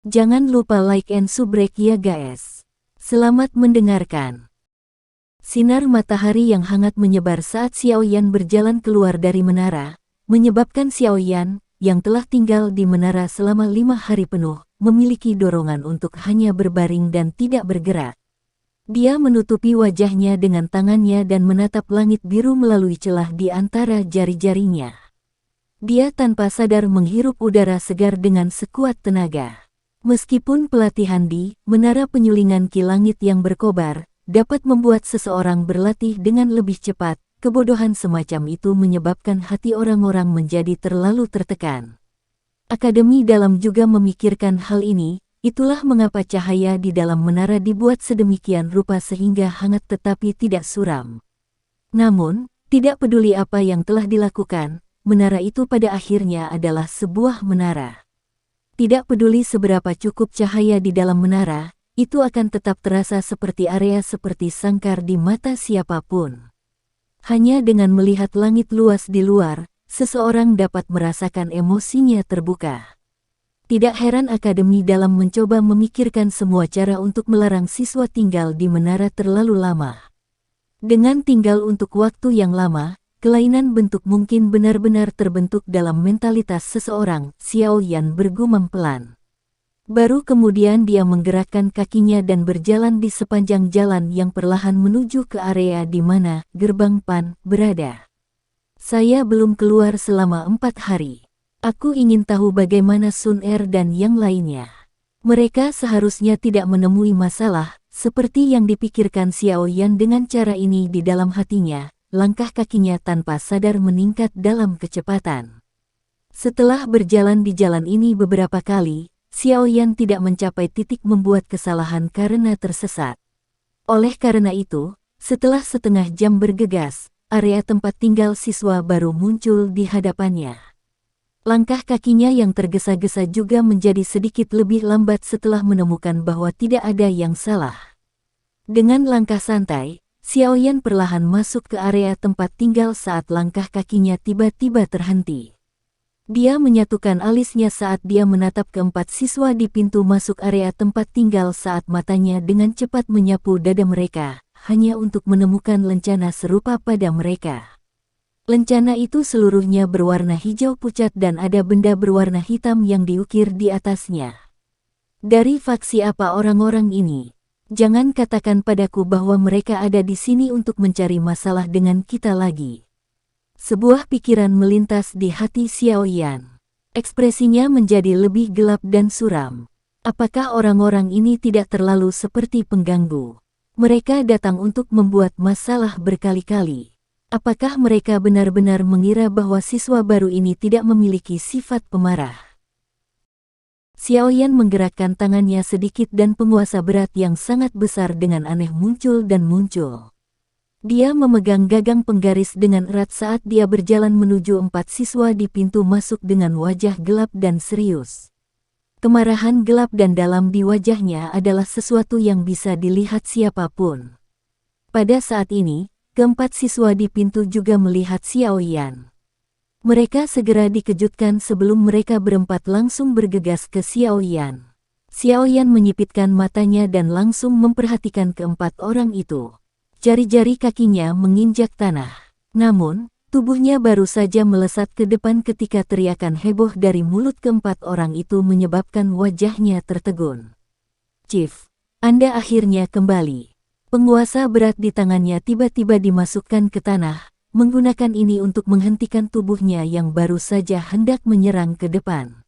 Jangan lupa like and subscribe ya guys. Selamat mendengarkan. Sinar matahari yang hangat menyebar saat Xiaoyan berjalan keluar dari menara, menyebabkan Xiaoyan, yang telah tinggal di menara selama 5 hari penuh, memiliki dorongan untuk hanya berbaring dan tidak bergerak. Dia menutupi wajahnya dengan tangannya dan menatap langit biru melalui celah di antara jari-jarinya. Dia tanpa sadar menghirup udara segar dengan sekuat tenaga. Meskipun pelatihan di menara penyulingan ki langit yang berkobar dapat membuat seseorang berlatih dengan lebih cepat, kebodohan semacam itu menyebabkan hati orang-orang menjadi terlalu tertekan. Akademi dalam juga memikirkan hal ini, itulah mengapa cahaya di dalam menara dibuat sedemikian rupa sehingga hangat tetapi tidak suram. Namun, tidak peduli apa yang telah dilakukan, menara itu pada akhirnya adalah sebuah menara. Tidak peduli seberapa cukup cahaya di dalam menara, itu akan tetap terasa seperti area seperti sangkar di mata siapapun. Hanya dengan melihat langit luas di luar, seseorang dapat merasakan emosinya terbuka. Tidak heran akademi dalam mencoba memikirkan semua cara untuk melarang siswa tinggal di menara terlalu lama. Dengan tinggal untuk waktu yang lama, kelainan bentuk mungkin benar-benar terbentuk dalam mentalitas seseorang, Xiaoyan bergumam pelan. Baru kemudian dia menggerakkan kakinya dan berjalan di sepanjang jalan yang perlahan menuju ke area di mana gerbang Pan berada. Saya belum keluar selama 4 hari. Aku ingin tahu bagaimana Sun Er dan yang lainnya. Mereka seharusnya tidak menemui masalah, seperti yang dipikirkan Xiaoyan dengan cara ini di dalam hatinya. Langkah kakinya tanpa sadar meningkat dalam kecepatan. Setelah berjalan di jalan ini beberapa kali, Xiaoyan tidak mencapai titik membuat kesalahan karena tersesat. Oleh karena itu, setelah setengah jam bergegas, area tempat tinggal siswa baru muncul di hadapannya. Langkah kakinya yang tergesa-gesa juga menjadi sedikit lebih lambat setelah menemukan bahwa tidak ada yang salah. Dengan langkah santai, Xiaoyan perlahan masuk ke area tempat tinggal saat langkah kakinya tiba-tiba terhenti. Dia menyatukan alisnya saat dia menatap keempat siswa di pintu masuk area tempat tinggal saat matanya dengan cepat menyapu dada mereka, hanya untuk menemukan lencana serupa pada mereka. Lencana itu seluruhnya berwarna hijau pucat dan ada benda berwarna hitam yang diukir di atasnya. Dari faksi apa orang-orang ini? Jangan katakan padaku bahwa mereka ada di sini untuk mencari masalah dengan kita lagi. Sebuah pikiran melintas di hati Xiaoyan. Ekspresinya menjadi lebih gelap dan suram. Apakah orang-orang ini tidak terlalu seperti pengganggu? Mereka datang untuk membuat masalah berkali-kali. Apakah mereka benar-benar mengira bahwa siswa baru ini tidak memiliki sifat pemarah? Xiaoyan menggerakkan tangannya sedikit dan penguasa berat yang sangat besar dengan aneh muncul dan muncul. Dia memegang gagang penggaris dengan erat saat dia berjalan menuju 4 siswa di pintu masuk dengan wajah gelap dan serius. Kemarahan gelap dan dalam di wajahnya adalah sesuatu yang bisa dilihat siapapun. Pada saat ini, keempat siswa di pintu juga melihat Xiaoyan. Mereka segera dikejutkan sebelum mereka berempat langsung bergegas ke Xiaoyan. Xiaoyan menyipitkan matanya dan langsung memperhatikan keempat orang itu. Jari-jari kakinya menginjak tanah. Namun, tubuhnya baru saja melesat ke depan ketika teriakan heboh dari mulut keempat orang itu menyebabkan wajahnya tertegun. "Chief, Anda akhirnya kembali." Penguasa berat di tangannya tiba-tiba dimasukkan ke tanah. Menggunakan ini untuk menghentikan tubuhnya yang baru saja hendak menyerang ke depan.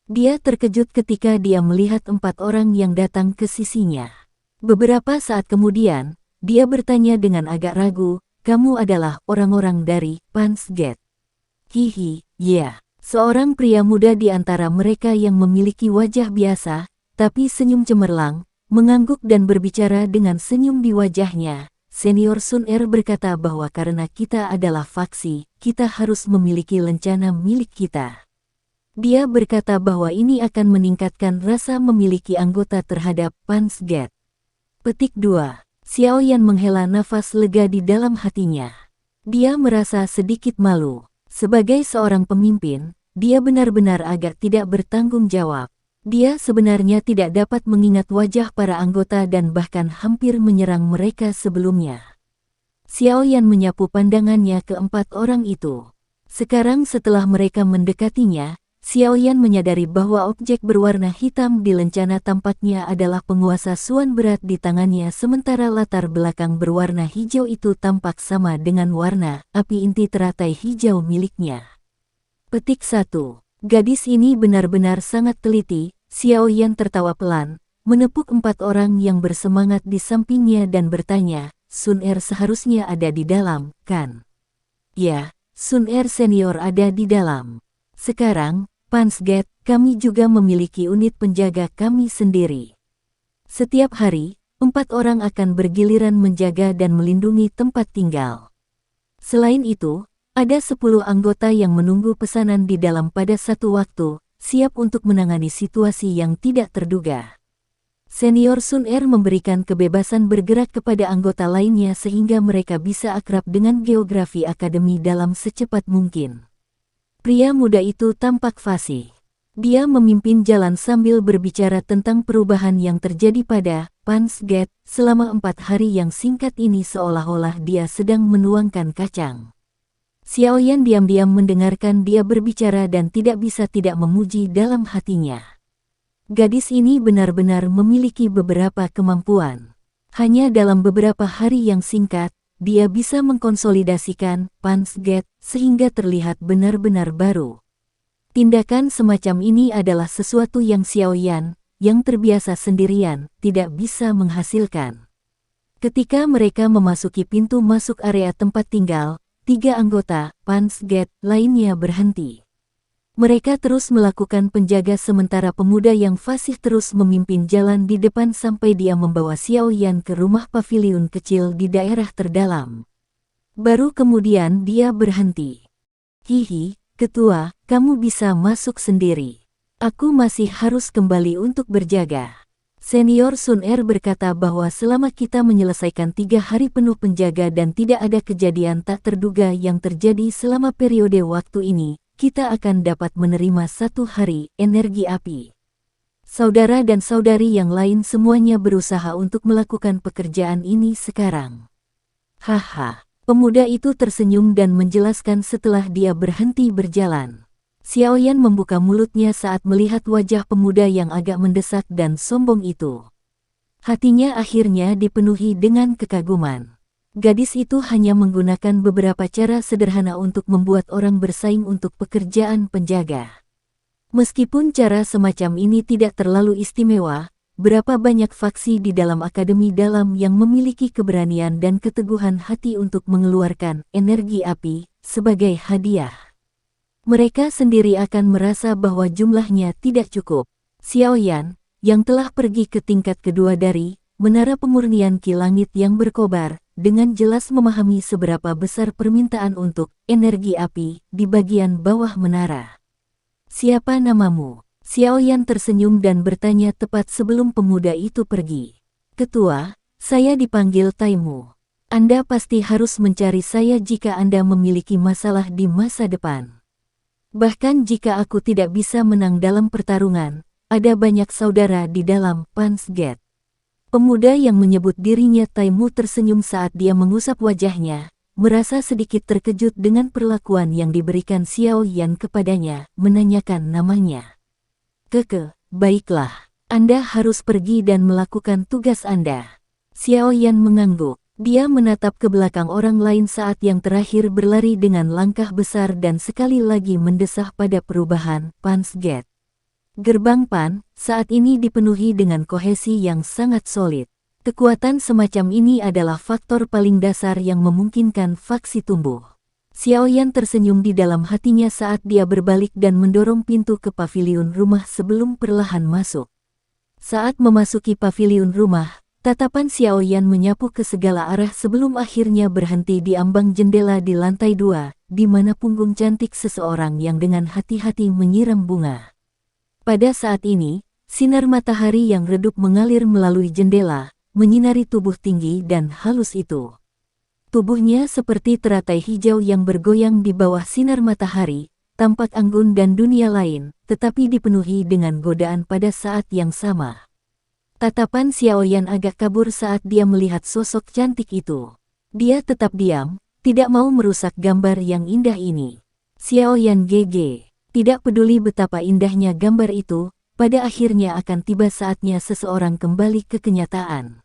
Dia terkejut ketika dia melihat 4 orang yang datang ke sisinya. Beberapa saat kemudian, dia bertanya dengan agak ragu, "Kamu adalah orang-orang dari Pan's Gate?" "Hihi, ya." Seorang pria muda di antara mereka yang memiliki wajah biasa, tapi senyum cemerlang, mengangguk dan berbicara dengan senyum di wajahnya. Senior Sun Er berkata bahwa karena kita adalah faksi, kita harus memiliki lencana milik kita. Dia berkata bahwa ini akan meningkatkan rasa memiliki anggota terhadap Pan's Gate. Petik 2. Xiaoyan menghela nafas lega di dalam hatinya. Dia merasa sedikit malu. Sebagai seorang pemimpin, dia benar-benar agak tidak bertanggung jawab. Dia sebenarnya tidak dapat mengingat wajah para anggota dan bahkan hampir menyerang mereka sebelumnya. Xiao Yan menyapu pandangannya ke 4 orang itu. Sekarang setelah mereka mendekatinya, Xiao Yan menyadari bahwa objek berwarna hitam di lencana tampaknya adalah penguasa suan berat di tangannya, sementara latar belakang berwarna hijau itu tampak sama dengan warna api inti teratai hijau miliknya. Petik 1. Gadis ini benar-benar sangat teliti. Xiao Yan tertawa pelan, menepuk 4 orang yang bersemangat di sampingnya dan bertanya, Sun Er seharusnya ada di dalam, kan? Ya, Sun Er senior ada di dalam. Sekarang, Pansgate, kami juga memiliki unit penjaga kami sendiri. Setiap hari, 4 orang akan bergiliran menjaga dan melindungi tempat tinggal. Selain itu, ada 10 anggota yang menunggu pesanan di dalam pada satu waktu, siap untuk menangani situasi yang tidak terduga. Senior Sun Er memberikan kebebasan bergerak kepada anggota lainnya sehingga mereka bisa akrab dengan geografi akademi dalam secepat mungkin. Pria muda itu tampak fasih. Dia memimpin jalan sambil berbicara tentang perubahan yang terjadi pada Pansgate selama 4 hari yang singkat ini, seolah-olah dia sedang menuangkan kacang. Xiao Yan diam-diam mendengarkan dia berbicara dan tidak bisa tidak memuji dalam hatinya. Gadis ini benar-benar memiliki beberapa kemampuan. Hanya dalam beberapa hari yang singkat, dia bisa mengkonsolidasikan Pansgate sehingga terlihat benar-benar baru. Tindakan semacam ini adalah sesuatu yang Xiao Yan, yang terbiasa sendirian, tidak bisa menghasilkan. Ketika mereka memasuki pintu masuk area tempat tinggal, 3 anggota Pansgate lainnya berhenti. Mereka terus melakukan penjaga sementara pemuda yang fasih terus memimpin jalan di depan sampai dia membawa Xiao Yan ke rumah paviliun kecil di daerah terdalam. Baru kemudian dia berhenti. Hihi, ketua, kamu bisa masuk sendiri. Aku masih harus kembali untuk berjaga. Senior Sun Er berkata bahwa selama kita menyelesaikan 3 hari penuh penjaga dan tidak ada kejadian tak terduga yang terjadi selama periode waktu ini, kita akan dapat menerima 1 hari energi api. Saudara dan saudari yang lain semuanya berusaha untuk melakukan pekerjaan ini sekarang. Haha, pemuda itu tersenyum dan menjelaskan setelah dia berhenti berjalan. Xiao Yan membuka mulutnya saat melihat wajah pemuda yang agak mendesak dan sombong itu. Hatinya akhirnya dipenuhi dengan kekaguman. Gadis itu hanya menggunakan beberapa cara sederhana untuk membuat orang bersaing untuk pekerjaan penjaga. Meskipun cara semacam ini tidak terlalu istimewa, berapa banyak faksi di dalam akademi dalam yang memiliki keberanian dan keteguhan hati untuk mengeluarkan energi api sebagai hadiah. Mereka sendiri akan merasa bahwa jumlahnya tidak cukup. Xiao Yan, yang telah pergi ke tingkat kedua dari Menara Pemurnian Ki Langit yang berkobar, dengan jelas memahami seberapa besar permintaan untuk energi api di bagian bawah menara. Siapa namamu? Xiao Yan tersenyum dan bertanya tepat sebelum pemuda itu pergi. Ketua, saya dipanggil Taimu. Anda pasti harus mencari saya jika Anda memiliki masalah di masa depan. Bahkan jika aku tidak bisa menang dalam pertarungan, ada banyak saudara di dalam Pansgate. Pemuda yang menyebut dirinya Taimu tersenyum saat dia mengusap wajahnya, merasa sedikit terkejut dengan perlakuan yang diberikan Xiao Yan kepadanya, menanyakan namanya. Baiklah, Anda harus pergi dan melakukan tugas Anda. Xiao Yan mengangguk. Dia menatap ke belakang orang lain saat yang terakhir berlari dengan langkah besar dan sekali lagi mendesah pada perubahan Pansgate. Gerbang Pan saat ini dipenuhi dengan kohesi yang sangat solid. Kekuatan semacam ini adalah faktor paling dasar yang memungkinkan faksi tumbuh. Xiao Yan tersenyum di dalam hatinya saat dia berbalik dan mendorong pintu ke paviliun rumah sebelum perlahan masuk. Saat memasuki paviliun rumah, tatapan Xiao Yan menyapu ke segala arah sebelum akhirnya berhenti di ambang jendela di lantai 2, di mana punggung cantik seseorang yang dengan hati-hati menyiram bunga. Pada saat ini, sinar matahari yang redup mengalir melalui jendela, menyinari tubuh tinggi dan halus itu. Tubuhnya seperti teratai hijau yang bergoyang di bawah sinar matahari, tampak anggun dan dunia lain, tetapi dipenuhi dengan godaan pada saat yang sama. Tatapan Xiaoyan agak kabur saat dia melihat sosok cantik itu. Dia tetap diam, tidak mau merusak gambar yang indah ini. Xiaoyan GG, tidak peduli betapa indahnya gambar itu, pada akhirnya akan tiba saatnya seseorang kembali ke kenyataan.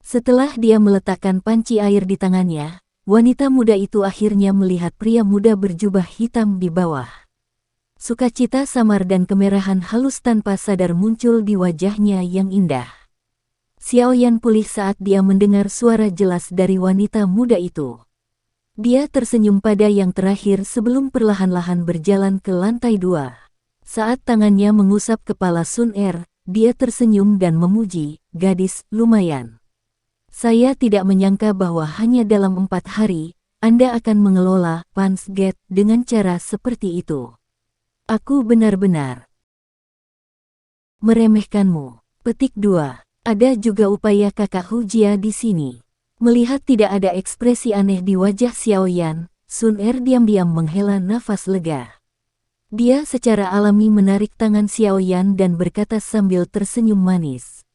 Setelah dia meletakkan panci air di tangannya, wanita muda itu akhirnya melihat pria muda berjubah hitam di bawah. Sukacita samar dan kemerahan halus tanpa sadar muncul di wajahnya yang indah. Xiaoyan pulih saat dia mendengar suara jelas dari wanita muda itu. Dia tersenyum pada yang terakhir sebelum perlahan-lahan berjalan ke lantai 2. Saat tangannya mengusap kepala Sun Er, dia tersenyum dan memuji, "Gadis, lumayan. Saya tidak menyangka bahwa hanya dalam 4 hari, Anda akan mengelola Pans Gate dengan cara seperti itu. Aku benar-benar meremehkanmu." Petik 2. Ada juga upaya kakak Hu Jia di sini. Melihat tidak ada ekspresi aneh di wajah Xiaoyan, Sun Er diam-diam menghela nafas lega. Dia secara alami menarik tangan Xiaoyan dan berkata sambil tersenyum manis.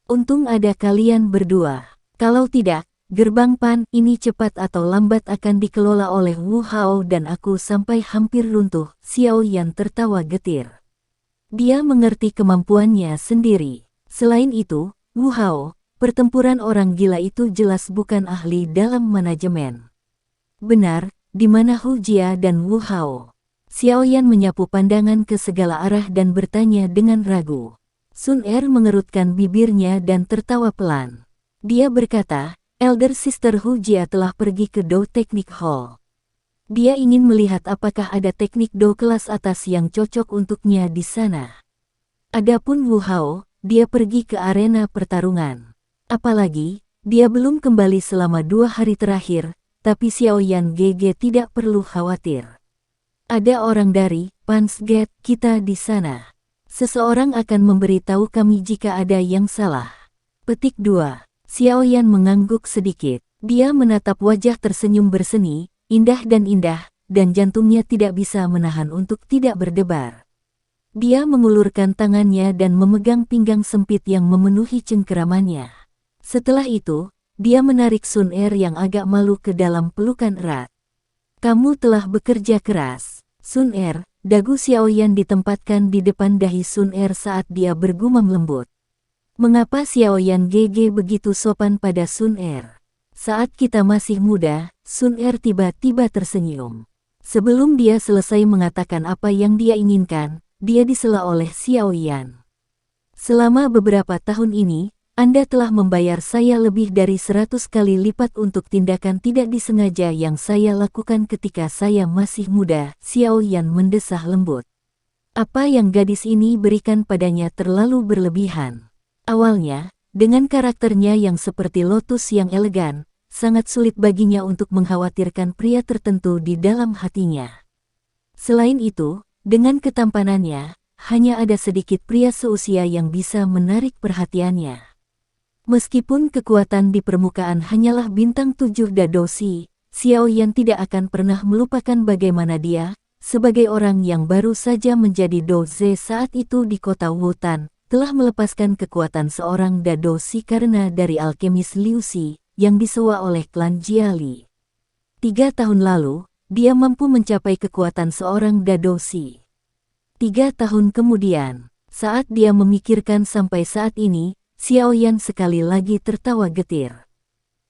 "Untung ada kalian berdua. Kalau tidak, gerbang Pan ini cepat atau lambat akan dikelola oleh Wu Hao dan aku sampai hampir runtuh." Xiaoyan tertawa getir. Dia mengerti kemampuannya sendiri. Selain itu, Wu Hao, pertempuran orang gila itu jelas bukan ahli dalam manajemen. "Benar, di mana Hu Jia dan Wu Hao?" Xiaoyan menyapu pandangan ke segala arah dan bertanya dengan ragu. Sun Er mengerutkan bibirnya dan tertawa pelan. Dia berkata, "Elder Sister Hu Jia telah pergi ke Do Technic Hall. Dia ingin melihat apakah ada teknik Do kelas atas yang cocok untuknya di sana. Adapun Wu Hao, dia pergi ke arena pertarungan. Apalagi, dia belum kembali selama 2 hari terakhir, tapi Xiaoyan GG tidak perlu khawatir. Ada orang dari Pans Gate kita di sana. Seseorang akan memberitahu kami jika ada yang salah." Petik 2. Xiaoyan mengangguk sedikit. Dia menatap wajah tersenyum berseni, indah, dan jantungnya tidak bisa menahan untuk tidak berdebar. Dia mengulurkan tangannya dan memegang pinggang sempit yang memenuhi cengkeramannya. Setelah itu, dia menarik Sun Er yang agak malu ke dalam pelukan erat. "Kamu telah bekerja keras, Sun Er." Dagu Xiaoyan ditempatkan di depan dahi Sun Er saat dia bergumam lembut. Mengapa Xiaoyan GG begitu sopan pada Sun Er? Saat kita masih muda, Sun Er tiba-tiba tersenyum. Sebelum dia selesai mengatakan apa yang dia inginkan, dia disela oleh Xiaoyan. "Selama beberapa tahun ini, Anda telah membayar saya lebih dari 100 kali lipat untuk tindakan tidak disengaja yang saya lakukan ketika saya masih muda." Xiaoyan mendesah lembut. Apa yang gadis ini berikan padanya terlalu berlebihan. Awalnya, dengan karakternya yang seperti lotus yang elegan, sangat sulit baginya untuk mengkhawatirkan pria tertentu di dalam hatinya. Selain itu, dengan ketampanannya, hanya ada sedikit pria seusia yang bisa menarik perhatiannya. Meskipun kekuatan di permukaan hanyalah bintang 7 Dadoshi, Xiaoyan tidak akan pernah melupakan bagaimana dia, sebagai orang yang baru saja menjadi Doze saat itu di kota Wutan, telah melepaskan kekuatan seorang Dadoshi karena dari alkemis Liu Xi, yang disewa oleh klan Jiali. 3 tahun lalu, dia mampu mencapai kekuatan seorang Dadoshi. 3 tahun kemudian, saat dia memikirkan sampai saat ini, Xiaoyan sekali lagi tertawa getir.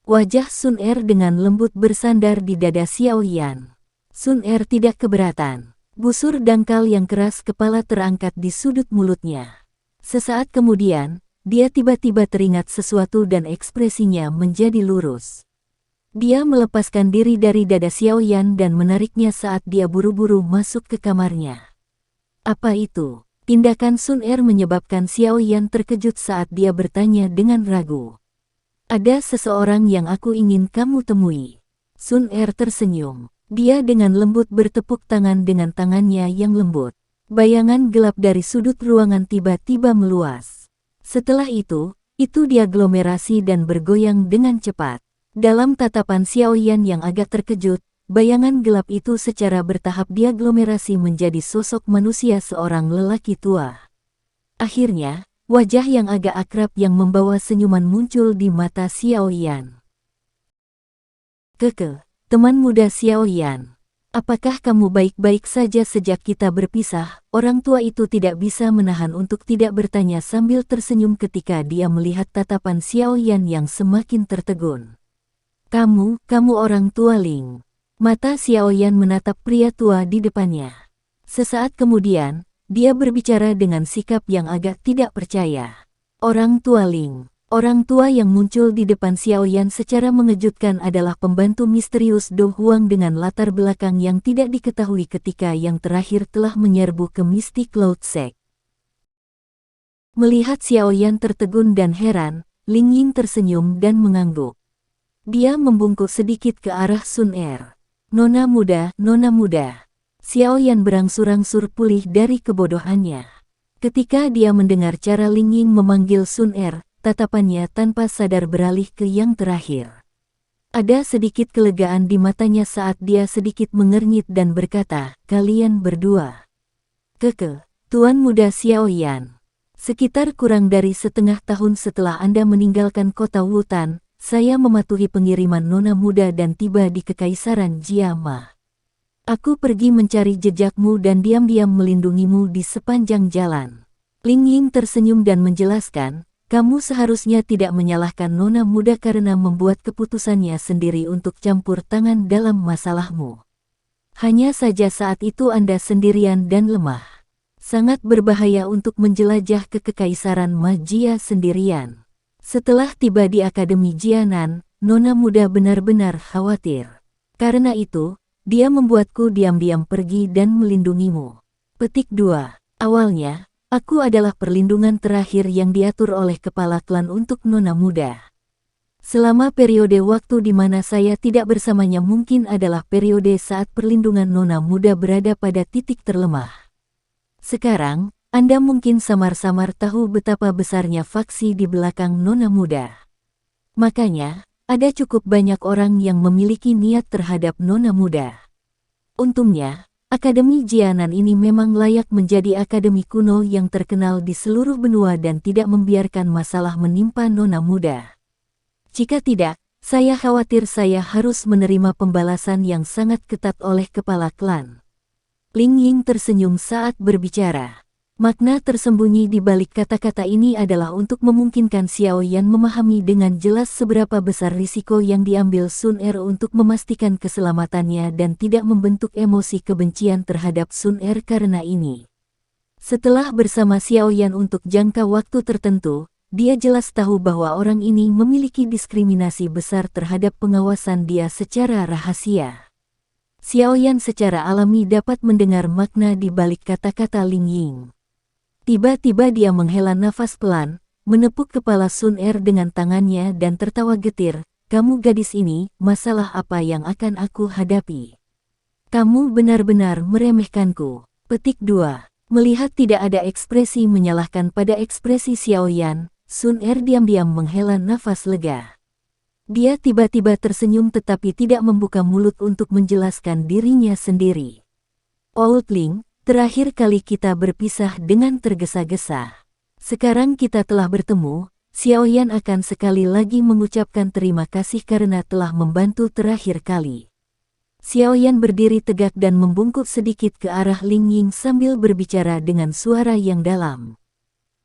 Wajah Sun Er dengan lembut bersandar di dada Xiaoyan. Sun Er tidak keberatan. Busur dangkal yang keras kepala terangkat di sudut mulutnya. Sesaat kemudian, dia tiba-tiba teringat sesuatu dan ekspresinya menjadi lurus. Dia melepaskan diri dari dada Xiaoyan dan menariknya saat dia buru-buru masuk ke kamarnya. "Apa itu?" Tindakan Sun Er menyebabkan Xiaoyan terkejut saat dia bertanya dengan ragu. "Ada seseorang yang aku ingin kamu temui." Sun Er tersenyum. Dia dengan lembut bertepuk tangan dengan tangannya yang lembut. Bayangan gelap dari sudut ruangan tiba-tiba meluas. Setelah itu diaglomerasi dan bergoyang dengan cepat. Dalam tatapan Xiaoyan yang agak terkejut, bayangan gelap itu secara bertahap diaglomerasi menjadi sosok manusia seorang lelaki tua. Akhirnya, wajah yang agak akrab yang membawa senyuman muncul di mata Xiao Yan. "Keke, teman muda Xiao Yan. Apakah kamu baik-baik saja sejak kita berpisah?" Orang tua itu tidak bisa menahan untuk tidak bertanya sambil tersenyum ketika dia melihat tatapan Xiao Yan yang semakin tertegun. Kamu orang tua Ling." Mata Xiao Yan menatap pria tua di depannya. Sesaat kemudian, dia berbicara dengan sikap yang agak tidak percaya. "Orang tua Ling." Orang tua yang muncul di depan Xiao Yan secara mengejutkan adalah pembantu misterius Do Huang dengan latar belakang yang tidak diketahui ketika yang terakhir telah menyerbu ke Mystic Cloud Sect. Melihat Xiao Yan tertegun dan heran, Ling Ying tersenyum dan mengangguk. Dia membungkuk sedikit ke arah Sun Er. Nona muda. Xiao Yan berangsur-angsur pulih dari kebodohannya. Ketika dia mendengar cara Ling Ying memanggil Sun Er, tatapannya tanpa sadar beralih ke yang terakhir. Ada sedikit kelegaan di matanya saat dia sedikit mengernyit dan berkata, "Kalian berdua." "Keke, Tuan Muda Xiao Yan. Sekitar kurang dari setengah tahun setelah Anda meninggalkan kota Wutan, saya mematuhi pengiriman Nona muda dan tiba di Kekaisaran Jiama. Aku pergi mencari jejakmu dan diam-diam melindungimu di sepanjang jalan." Ling Ying tersenyum dan menjelaskan, "Kamu seharusnya tidak menyalahkan Nona muda karena membuat keputusannya sendiri untuk campur tangan dalam masalahmu. Hanya saja saat itu Anda sendirian dan lemah. Sangat berbahaya untuk menjelajah ke Kekaisaran Magia sendirian. Setelah tiba di Akademi Jianan, Nona muda benar-benar khawatir. Karena itu, dia membuatku diam-diam pergi dan melindungimu." Petik 2. Awalnya, aku adalah perlindungan terakhir yang diatur oleh kepala klan untuk Nona muda. Selama periode waktu di mana saya tidak bersamanya mungkin adalah periode saat perlindungan Nona muda berada pada titik terlemah. Sekarang, Anda mungkin samar-samar tahu betapa besarnya faksi di belakang Nona muda. Makanya, ada cukup banyak orang yang memiliki niat terhadap Nona muda. Untungnya, Akademi Jianan ini memang layak menjadi akademi kuno yang terkenal di seluruh benua dan tidak membiarkan masalah menimpa Nona muda. Jika tidak, saya khawatir saya harus menerima pembalasan yang sangat ketat oleh kepala klan. Ling Ying tersenyum saat berbicara. Makna tersembunyi di balik kata-kata ini adalah untuk memungkinkan Xiao Yan memahami dengan jelas seberapa besar risiko yang diambil Sun Er untuk memastikan keselamatannya dan tidak membentuk emosi kebencian terhadap Sun Er karena ini. Setelah bersama Xiao Yan untuk jangka waktu tertentu, dia jelas tahu bahwa orang ini memiliki diskriminasi besar terhadap pengawasan dia secara rahasia. Xiao Yan secara alami dapat mendengar makna di balik kata-kata Ling Ying. Tiba-tiba dia menghela nafas pelan, menepuk kepala Sun Er dengan tangannya dan tertawa getir, "Kamu gadis ini, masalah apa yang akan aku hadapi? Kamu benar-benar meremehkanku." Petik 2. Melihat tidak ada ekspresi menyalahkan pada ekspresi Xiao Yan, Sun Er diam-diam menghela nafas lega. Dia tiba-tiba tersenyum tetapi tidak membuka mulut untuk menjelaskan dirinya sendiri. "Old Ling, terakhir kali kita berpisah dengan tergesa-gesa. Sekarang kita telah bertemu, Xiao Yan akan sekali lagi mengucapkan terima kasih karena telah membantu terakhir kali." Xiao Yan berdiri tegak dan membungkuk sedikit ke arah Ling Ying sambil berbicara dengan suara yang dalam.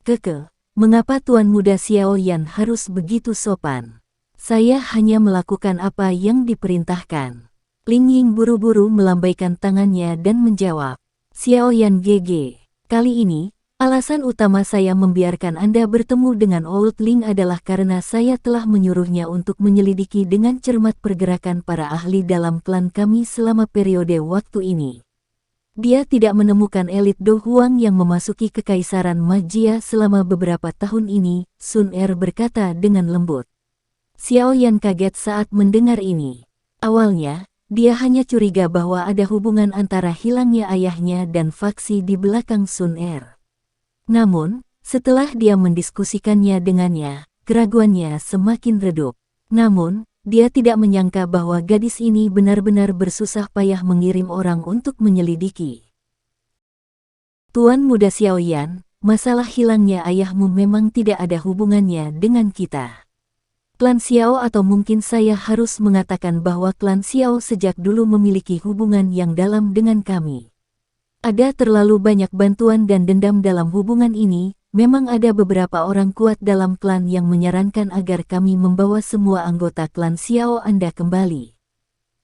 "Keke, mengapa Tuan Muda Xiao Yan harus begitu sopan? Saya hanya melakukan apa yang diperintahkan." Ling Ying buru-buru melambaikan tangannya dan menjawab, "Xiao Yan GG, kali ini, alasan utama saya membiarkan Anda bertemu dengan Old Ling adalah karena saya telah menyuruhnya untuk menyelidiki dengan cermat pergerakan para ahli dalam klan kami selama periode waktu ini. Dia tidak menemukan elit Do Huang yang memasuki Kekaisaran Magia selama beberapa tahun ini," Sun Er berkata dengan lembut. Xiao Yan kaget saat mendengar ini. Awalnya, dia hanya curiga bahwa ada hubungan antara hilangnya ayahnya dan faksi di belakang Sun Er. Namun, setelah dia mendiskusikannya dengannya, keraguannya semakin redup. Namun, dia tidak menyangka bahwa gadis ini benar-benar bersusah payah mengirim orang untuk menyelidiki. Tuan Muda Xiaoyan, masalah hilangnya ayahmu memang tidak ada hubungannya dengan kita. Klan Xiao atau mungkin saya harus mengatakan bahwa klan Xiao sejak dulu memiliki hubungan yang dalam dengan kami. Ada terlalu banyak bantuan dan dendam dalam hubungan ini. Memang ada beberapa orang kuat dalam klan yang menyarankan agar kami membawa semua anggota klan Xiao Anda kembali.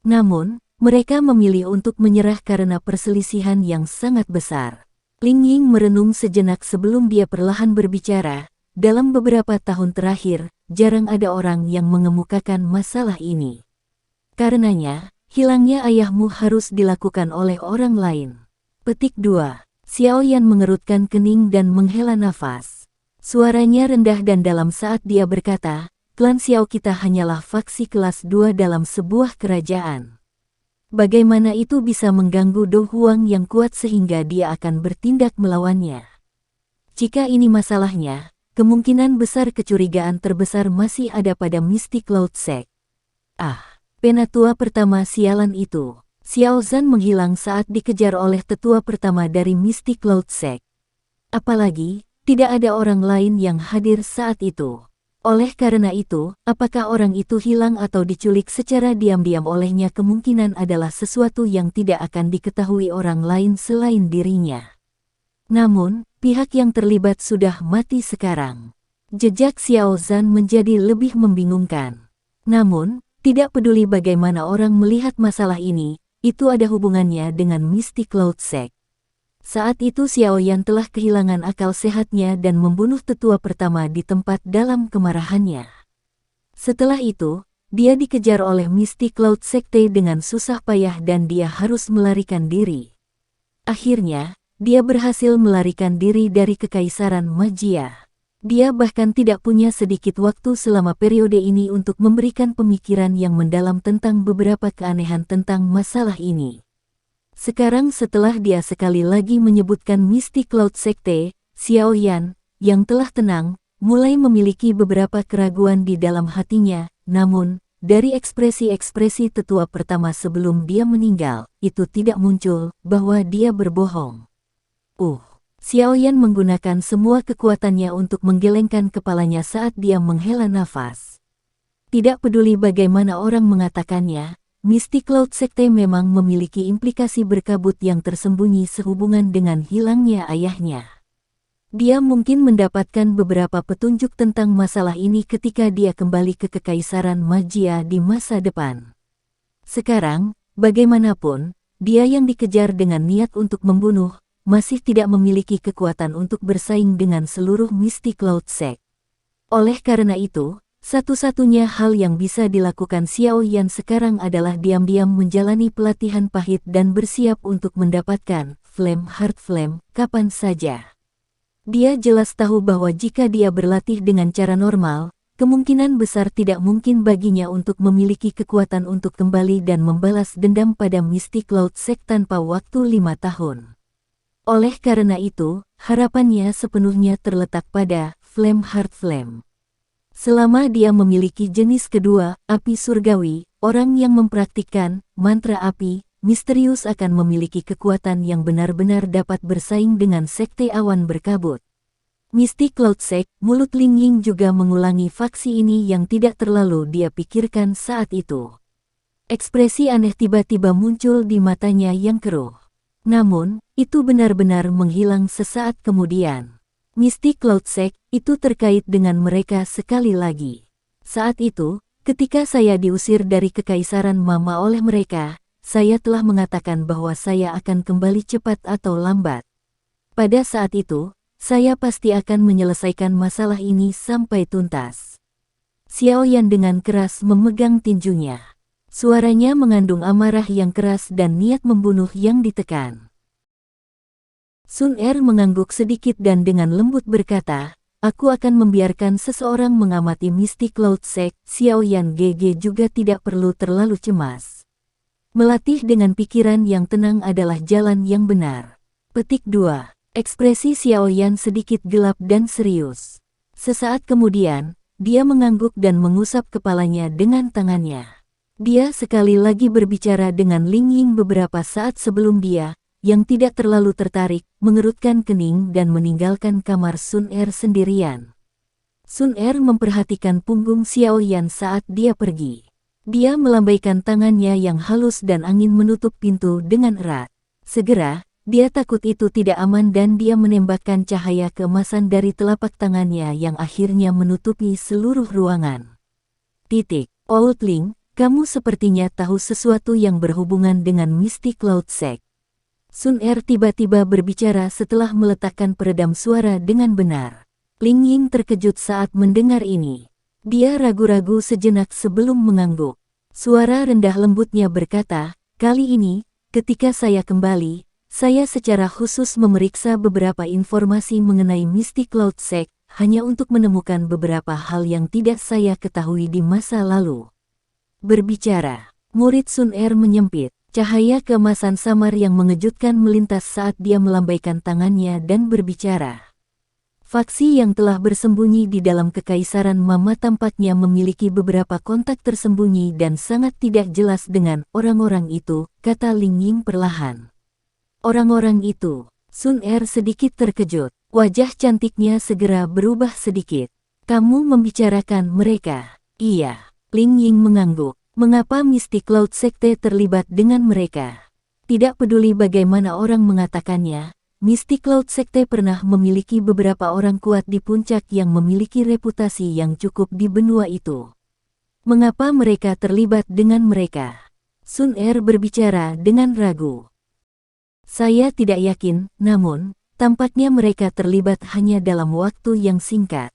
Namun, mereka memilih untuk menyerah karena perselisihan yang sangat besar. Ling Ying merenung sejenak sebelum dia perlahan berbicara. Dalam beberapa tahun terakhir, jarang ada orang yang mengemukakan masalah ini. Karenanya, hilangnya ayahmu harus dilakukan oleh orang lain. Petik 2. Xiaoyan mengerutkan kening dan menghela nafas. Suaranya rendah dan dalam saat dia berkata, klan Xiao kita hanyalah faksi kelas 2 dalam sebuah kerajaan. Bagaimana itu bisa mengganggu Do Huang yang kuat sehingga dia akan bertindak melawannya? Jika ini masalahnya, kemungkinan besar kecurigaan terbesar masih ada pada Mystic Cloud Sect. Penatua pertama sialan itu. Xiao Zhan menghilang saat dikejar oleh tetua pertama dari Mystic Cloud Sect. Apalagi, tidak ada orang lain yang hadir saat itu. Oleh karena itu, apakah orang itu hilang atau diculik secara diam-diam olehnya kemungkinan adalah sesuatu yang tidak akan diketahui orang lain selain dirinya. Namun, pihak yang terlibat sudah mati sekarang. Jejak Xiao Zhan menjadi lebih membingungkan. Namun, tidak peduli bagaimana orang melihat masalah ini, itu ada hubungannya dengan Mystic Cloud Sect. Saat itu Xiaoyan telah kehilangan akal sehatnya dan membunuh tetua pertama di tempat dalam kemarahannya. Setelah itu, dia dikejar oleh Mystic Cloud Secte dengan susah payah dan dia harus melarikan diri. Akhirnya, dia berhasil melarikan diri dari Kekaisaran Magia. Dia bahkan tidak punya sedikit waktu selama periode ini untuk memberikan pemikiran yang mendalam tentang beberapa keanehan tentang masalah ini. Sekarang setelah dia sekali lagi menyebutkan Mystic Cloud Secte, Xiaoyan, yang telah tenang, mulai memiliki beberapa keraguan di dalam hatinya, namun, dari ekspresi-ekspresi tetua pertama sebelum dia meninggal, itu tidak muncul bahwa dia berbohong. Xiaoyan menggunakan semua kekuatannya untuk menggelengkan kepalanya saat dia menghela nafas. Tidak peduli bagaimana orang mengatakannya, Mystic Cloud Secte memang memiliki implikasi berkabut yang tersembunyi sehubungan dengan hilangnya ayahnya. Dia mungkin mendapatkan beberapa petunjuk tentang masalah ini ketika dia kembali ke Kekaisaran Magia di masa depan. Sekarang, bagaimanapun, dia yang dikejar dengan niat untuk membunuh, masih tidak memiliki kekuatan untuk bersaing dengan seluruh Mystic Cloud Sect. Oleh karena itu, satu-satunya hal yang bisa dilakukan Xiaoyan sekarang adalah diam-diam menjalani pelatihan pahit dan bersiap untuk mendapatkan Flame Heart Flame kapan saja. Dia jelas tahu bahwa jika dia berlatih dengan cara normal, kemungkinan besar tidak mungkin baginya untuk memiliki kekuatan untuk kembali dan membalas dendam pada Mystic Cloud Sect tanpa waktu 5 tahun. Oleh karena itu, harapannya sepenuhnya terletak pada Flame Heart Flame. Selama dia memiliki jenis kedua, api surgawi, orang yang mempraktikkan mantra api, misterius akan memiliki kekuatan yang benar-benar dapat bersaing dengan sekte awan berkabut. Mystic Cloud Sect, mulut Ling Ying juga mengulangi faksi ini yang tidak terlalu dia pikirkan saat itu. Ekspresi aneh tiba-tiba muncul di matanya yang keruh. Namun, itu benar-benar menghilang sesaat kemudian. Mystic Cloud Sect itu terkait dengan mereka sekali lagi. Saat itu, ketika saya diusir dari Kekaisaran Mama oleh mereka, saya telah mengatakan bahwa saya akan kembali cepat atau lambat. Pada saat itu, saya pasti akan menyelesaikan masalah ini sampai tuntas. Xiaoyan dengan keras memegang tinjunya. Suaranya mengandung amarah yang keras dan niat membunuh yang ditekan. Sun Er mengangguk sedikit dan dengan lembut berkata, aku akan membiarkan seseorang mengamati Mystic Cloud Sect. Xiaoyan GG juga tidak perlu terlalu cemas. Melatih dengan pikiran yang tenang adalah jalan yang benar. Petik 2. Ekspresi Xiaoyan sedikit gelap dan serius. Sesaat kemudian, dia mengangguk dan mengusap kepalanya dengan tangannya. Dia sekali lagi berbicara dengan Ling Ying beberapa saat sebelum dia, yang tidak terlalu tertarik, mengerutkan kening dan meninggalkan kamar Sun Er sendirian. Sun Er memperhatikan punggung Xiao Yan saat dia pergi. Dia melambaikan tangannya yang halus dan angin menutup pintu dengan erat. Segera, dia takut itu tidak aman dan dia menembakkan cahaya keemasan dari telapak tangannya yang akhirnya menutupi seluruh ruangan. Old Ling, kamu sepertinya tahu sesuatu yang berhubungan dengan Mystic Cloud Sect. Sun Er tiba-tiba berbicara setelah meletakkan peredam suara dengan benar. Ling Ying terkejut saat mendengar ini. Dia ragu-ragu sejenak sebelum mengangguk. Suara rendah lembutnya berkata, kali ini, ketika saya kembali, saya secara khusus memeriksa beberapa informasi mengenai Mystic Cloud Sect, hanya untuk menemukan beberapa hal yang tidak saya ketahui di masa lalu. Berbicara, murid Sun Er menyempit. Cahaya keemasan samar yang mengejutkan melintas saat dia melambaikan tangannya dan berbicara. Faksi yang telah bersembunyi di dalam Kekaisaran Mama tampaknya memiliki beberapa kontak tersembunyi dan sangat tidak jelas dengan orang-orang itu, kata Ling Ying perlahan. Orang-orang itu, Sun Er sedikit terkejut. Wajah cantiknya segera berubah sedikit. Kamu membicarakan mereka? Iya, Ling Ying mengangguk. Mengapa Mystic Cloud Sekte terlibat dengan mereka? Tidak peduli bagaimana orang mengatakannya, Mystic Cloud Sekte pernah memiliki beberapa orang kuat di puncak yang memiliki reputasi yang cukup di benua itu. Mengapa mereka terlibat dengan mereka? Sun Er berbicara dengan ragu. Saya tidak yakin, namun, tampaknya mereka terlibat hanya dalam waktu yang singkat.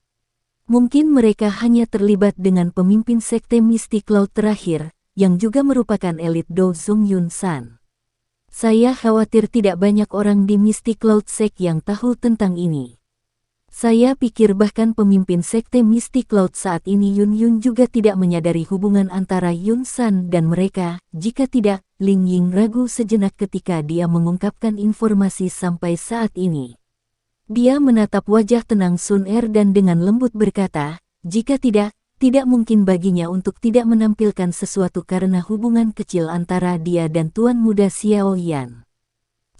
Mungkin mereka hanya terlibat dengan pemimpin Sekte Mystic Cloud terakhir, yang juga merupakan elit Do Zong Yun San. Saya khawatir tidak banyak orang di Mystic Cloud Sect yang tahu tentang ini. Saya pikir bahkan pemimpin Sekte Mystic Cloud saat ini Yun Yun juga tidak menyadari hubungan antara Yun San dan mereka. Jika tidak, Ling Ying ragu sejenak ketika dia mengungkapkan informasi sampai saat ini. Dia menatap wajah tenang Sun Er dan dengan lembut berkata, jika tidak mungkin baginya untuk tidak menampilkan sesuatu karena hubungan kecil antara dia dan Tuan Muda Xiao Yan.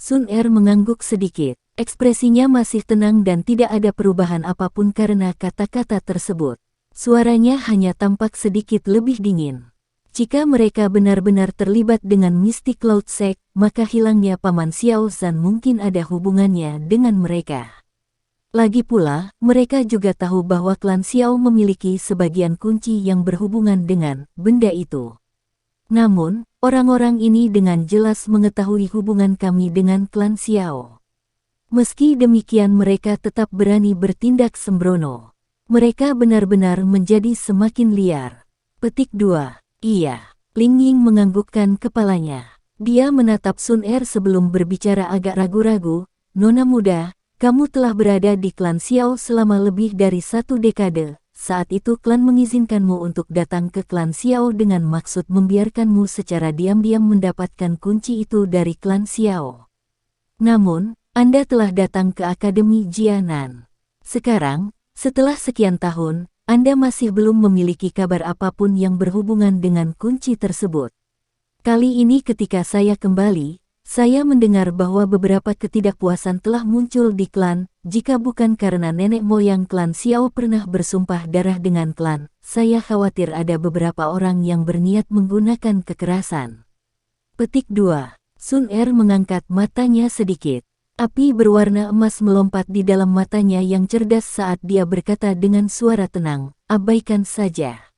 Sun Er mengangguk sedikit, ekspresinya masih tenang dan tidak ada perubahan apapun karena kata-kata tersebut. Suaranya hanya tampak sedikit lebih dingin. Jika mereka benar-benar terlibat dengan Mystic Cloud Sect, maka hilangnya Paman Xiao Zhan mungkin ada hubungannya dengan mereka. Lagi pula, mereka juga tahu bahwa klan Xiao memiliki sebagian kunci yang berhubungan dengan benda itu. Namun, orang-orang ini dengan jelas mengetahui hubungan kami dengan klan Xiao. Meski demikian mereka tetap berani bertindak sembrono. Mereka benar-benar menjadi semakin liar. Petik 2. Iya. Ling Ying menganggukkan kepalanya. Dia menatap Sun Er sebelum berbicara agak ragu-ragu. Nona muda, kamu telah berada di klan Xiao selama lebih dari 1 dekade. Saat itu klan mengizinkanmu untuk datang ke klan Xiao dengan maksud membiarkanmu secara diam-diam mendapatkan kunci itu dari klan Xiao. Namun, Anda telah datang ke Akademi Jianan. Sekarang, setelah sekian tahun, Anda masih belum memiliki kabar apapun yang berhubungan dengan kunci tersebut. Kali ini ketika saya kembali, saya mendengar bahwa beberapa ketidakpuasan telah muncul di klan. Jika bukan karena nenek moyang klan Xiao pernah bersumpah darah dengan klan, saya khawatir ada beberapa orang yang berniat menggunakan kekerasan. Petik 2. Sun Er mengangkat matanya sedikit. Api berwarna emas melompat di dalam matanya yang cerdas saat dia berkata dengan suara tenang, abaikan saja.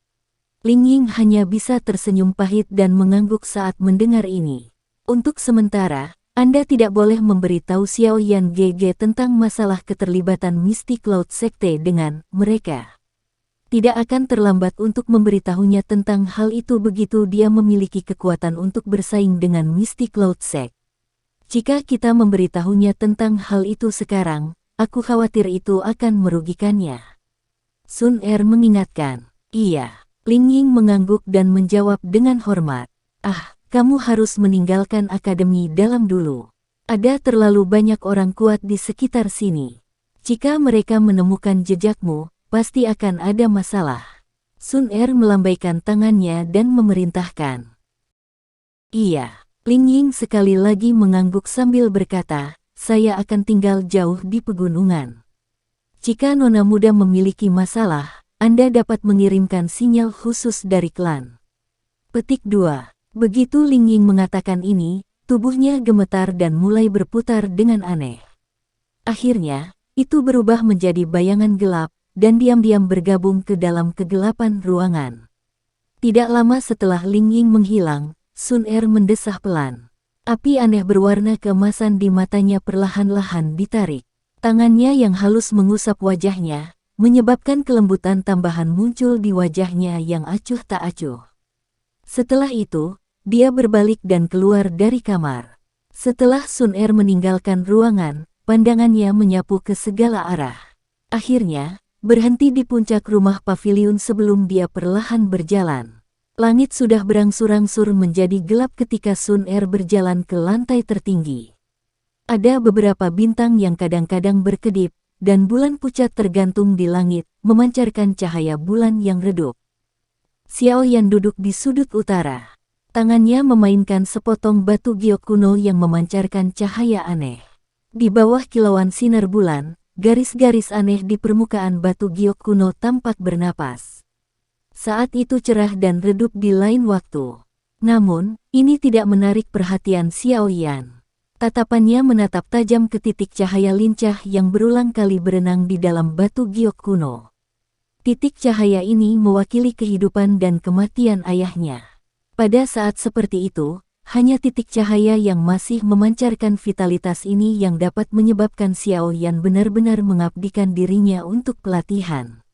Ling Ying hanya bisa tersenyum pahit dan mengangguk saat mendengar ini. Untuk sementara, Anda tidak boleh memberitahu Xiao Yan GG tentang masalah keterlibatan Mystic Cloud Sekte dengan mereka. Tidak akan terlambat untuk memberitahunya tentang hal itu begitu dia memiliki kekuatan untuk bersaing dengan Mystic Cloud Sect. Jika kita memberitahunya tentang hal itu sekarang, aku khawatir itu akan merugikannya. Sun Er mengingatkan. Iya. Ling Ying mengangguk dan menjawab dengan hormat. Kamu harus meninggalkan akademi dalam dulu. Ada terlalu banyak orang kuat di sekitar sini. Jika mereka menemukan jejakmu, pasti akan ada masalah. Sun Er melambaikan tangannya dan memerintahkan. Iya, Ling Ying sekali lagi mengangguk sambil berkata, saya akan tinggal jauh di pegunungan. Jika nona muda memiliki masalah, Anda dapat mengirimkan sinyal khusus dari klan. Petik 2. Begitu Ling Ying mengatakan ini, tubuhnya gemetar dan mulai berputar dengan aneh. Akhirnya, itu berubah menjadi bayangan gelap, dan diam-diam bergabung ke dalam kegelapan ruangan. Tidak lama setelah Ling Ying menghilang, Sun Er mendesah pelan. Api aneh berwarna keemasan di matanya perlahan-lahan ditarik. Tangannya yang halus mengusap wajahnya, menyebabkan kelembutan tambahan muncul di wajahnya yang acuh tak acuh. Setelah itu, dia berbalik dan keluar dari kamar. Setelah Sun Er meninggalkan ruangan, pandangannya menyapu ke segala arah. Akhirnya, berhenti di puncak rumah paviliun sebelum dia perlahan berjalan. Langit sudah berangsur-angsur menjadi gelap ketika Sun Er berjalan ke lantai tertinggi. Ada beberapa bintang yang kadang-kadang berkedip, dan bulan pucat tergantung di langit, memancarkan cahaya bulan yang redup. Xiao Yan duduk di sudut utara. Tangannya memainkan sepotong batu giok kuno yang memancarkan cahaya aneh. Di bawah kilauan sinar bulan, garis-garis aneh di permukaan batu giok kuno tampak bernapas. Saat itu cerah dan redup di lain waktu. Namun, ini tidak menarik perhatian Xiao Yan. Tatapannya menatap tajam ke titik cahaya lincah yang berulang kali berenang di dalam batu giok kuno. Titik cahaya ini mewakili kehidupan dan kematian ayahnya. Pada saat seperti itu, hanya titik cahaya yang masih memancarkan vitalitas ini yang dapat menyebabkan Xiao Yan benar-benar mengabdikan dirinya untuk pelatihan.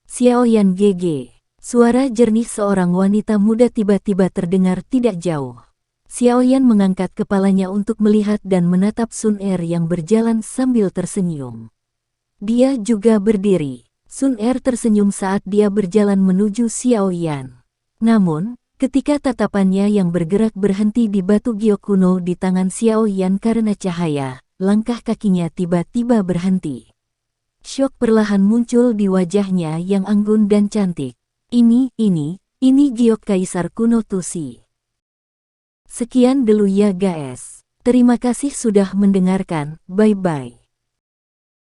Xiao Yan GG. Suara jernih seorang wanita muda tiba-tiba terdengar tidak jauh. Xiao Yan mengangkat kepalanya untuk melihat dan menatap Sun Er yang berjalan sambil tersenyum. Dia juga berdiri. Sun Er tersenyum saat dia berjalan menuju Xiao Yan. Namun, ketika tatapannya yang bergerak berhenti di batu giok kuno di tangan Xiao Yan karena cahaya, langkah kakinya tiba-tiba berhenti. Syok perlahan muncul di wajahnya yang anggun dan cantik. Ini giok kaisar kuno Tusi. Sekian dulu ya guys. Terima kasih sudah mendengarkan, bye-bye.